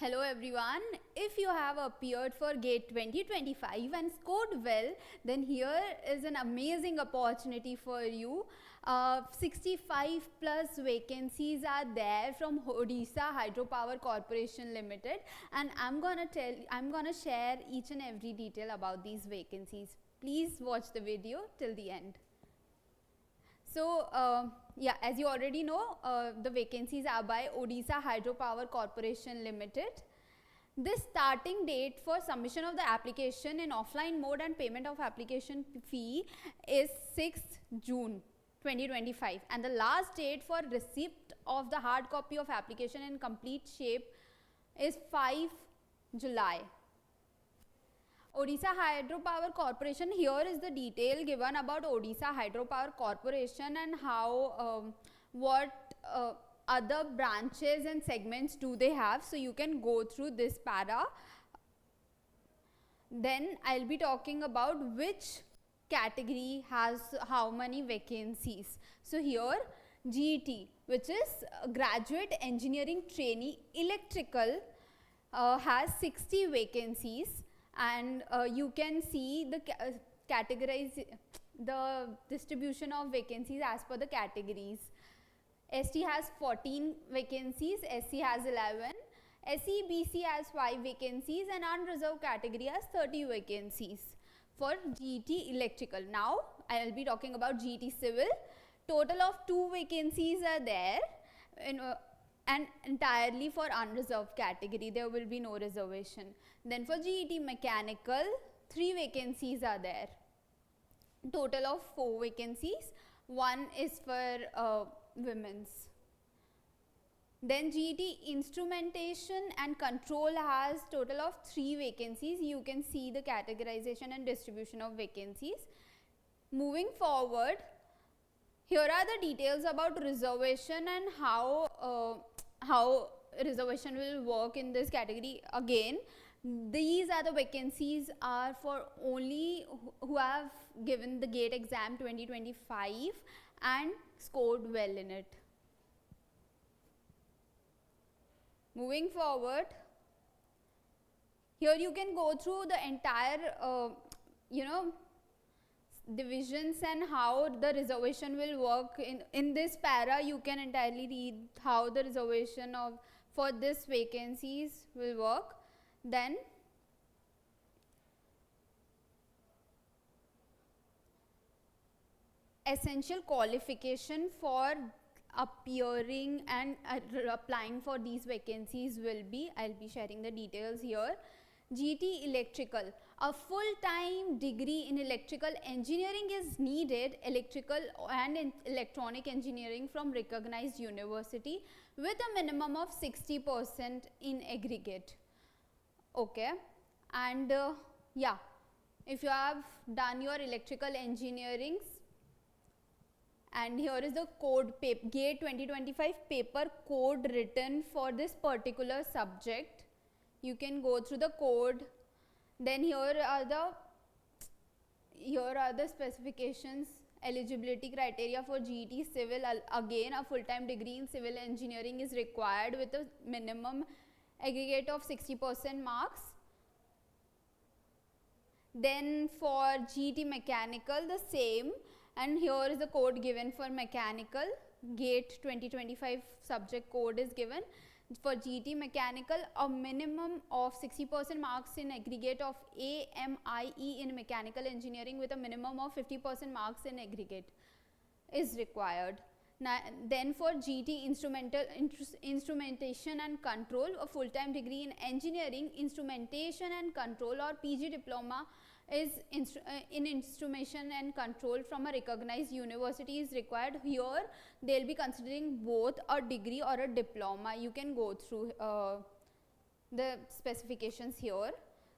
Hello everyone. If you have appeared for GATE 2025 and scored well, then here is an amazing opportunity for you. 65 plus vacancies are there from Odisha Hydropower Corporation Limited, and I'm gonna share each and every detail about these vacancies. Please watch the video till the end. So, yeah, as you already know, the vacancies are by Odisha Hydropower Corporation Limited. The starting date for submission of the application in offline mode and payment of application fee is 6th June 2025, and the last date for receipt of the hard copy of application in complete shape is 5 July. Odisha Hydropower Corporation, here is the detail given about Odisha Hydropower Corporation and how, what other branches and segments do they have. So you can go through this para. Then I'll be talking about which category has how many vacancies. So here GET, which is Graduate Engineering Trainee Electrical, has 60 vacancies. And you can see the the distribution of vacancies as per the categories. ST has 14 vacancies, SC has 11, SE BC has 5 vacancies, and unreserved category has 30 vacancies for GET Electrical. Now I will be talking about GET Civil. Total of 2 vacancies are there and entirely for unreserved category. There will be no reservation. Then for GET Mechanical, 3 vacancies are there. Total of 4 vacancies. 1 is for women's. Then GET Instrumentation and Control has total of 3 vacancies. You can see the categorization and distribution of vacancies. Moving forward, here are the details about reservation and how reservation will work in this category. Again, these are the vacancies are for only who have given the GATE exam 2025 and scored well in it. Moving forward, here you can go through the entire divisions and how the reservation will work. In this para you can entirely read how the reservation for this vacancies will work. Then essential qualification for appearing and applying for these vacancies will be, I'll be sharing the details here. GET Electrical, a full-time degree in electrical engineering is needed, electrical and electronic engineering from recognized university with a minimum of 60% in aggregate. Okay, and yeah, if you have done your electrical engineering, and here is the code, GATE 2025 paper code written for this particular subject. You can go through the code. Then here are the specifications. Eligibility criteria for GET Civil. Again, a full-time degree in civil engineering is required with a minimum aggregate of 60% marks. Then for GET Mechanical, the same, and here is the code given for mechanical. GATE 2025 subject code is given. For GET Mechanical, a minimum of 60% marks in aggregate of AMIE in mechanical engineering with a minimum of 50% marks in aggregate is required. Now, then for GET Instrumentation and Control, a full-time degree in engineering, instrumentation and control or PG diploma is in instrumentation and control from a recognized university is required. Here they will be considering both a degree or a diploma. You can go through the specifications here.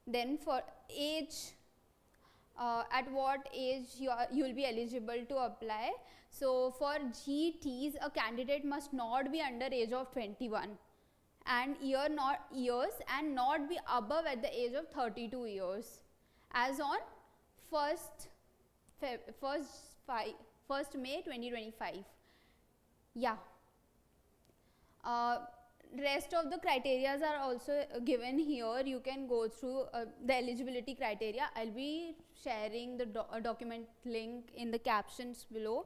Then for age, at what age you will be eligible to apply. So for GETs, a candidate must not be under age of 21 and years and not be above at the age of 32 years. As on 1st May 2025. Yeah. rest of the criterias are also given here. You can go through the eligibility criteria. I'll be sharing the document link in the captions below.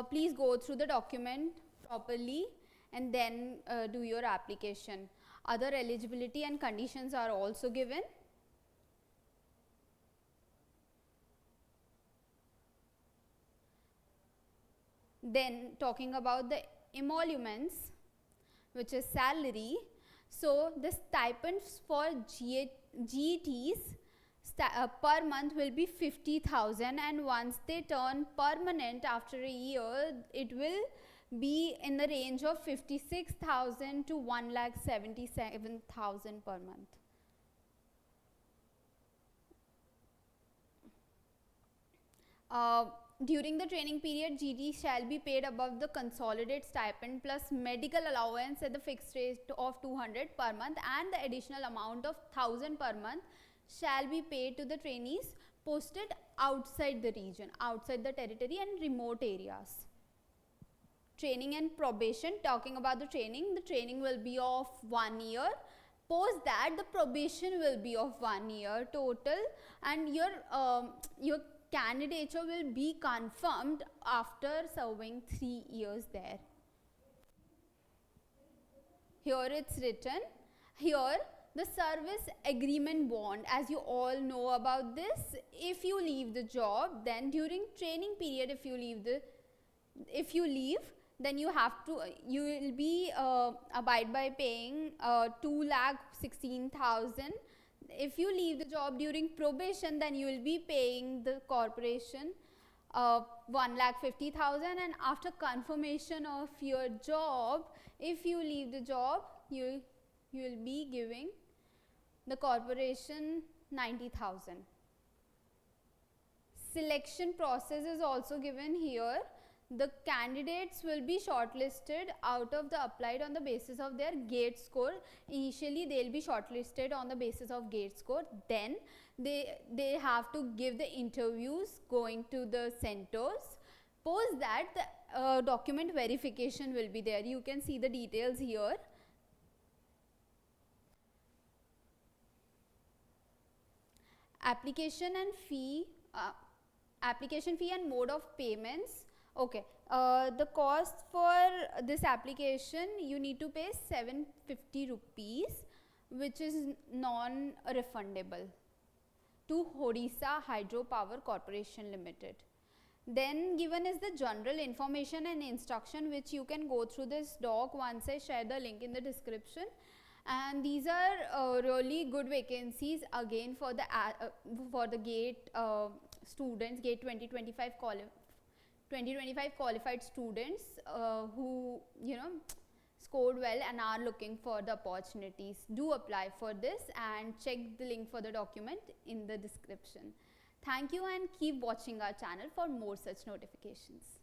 Please go through the document properly and then do your application. Other eligibility and conditions are also given. Then talking about the emoluments, which is salary. So the stipends for GETs per month will be 50,000, and once they turn permanent after a year, it will be in the range of 56,000 to 1,77,000 per month. During the training period, GT shall be paid above the consolidated stipend plus medical allowance at the fixed rate of 200 per month, and the additional amount of 1,000 per month shall be paid to the trainees posted outside the region, outside the territory and remote areas. Training and probation. Talking about the training will be of 1 year. Post that, the probation will be of 1 year total, and your candidature will be confirmed after serving 3 years there. Here it's written. Here the service agreement bond, as you all know about this. If you leave the job, then during training period, if you leave, then you will be abide by paying 2,16,000. If you leave the job during probation, then you will be paying the corporation 1,50,000, and after confirmation of your job, if you leave the job, you will be giving the corporation 90,000. Selection process is also given here. The candidates will be shortlisted out of the applied on the basis of their GATE score. Initially, they will be shortlisted on the basis of GATE score. Then they have to give the interviews going to the centers. Post that, the document verification will be there. You can see the details here. Application fee and mode of payments. Okay, the cost for this application, you need to pay 750 rupees, which is non-refundable, to Odisha Hydro Power Corporation Limited. Then given is the general information and instruction, which you can go through this doc once I share the link in the description. And these are really good vacancies again for the GATE students, GATE 2025 qualified students who scored well and are looking for the opportunities. Do apply for this and check the link for the document in the description. Thank you, and keep watching our channel for more such notifications.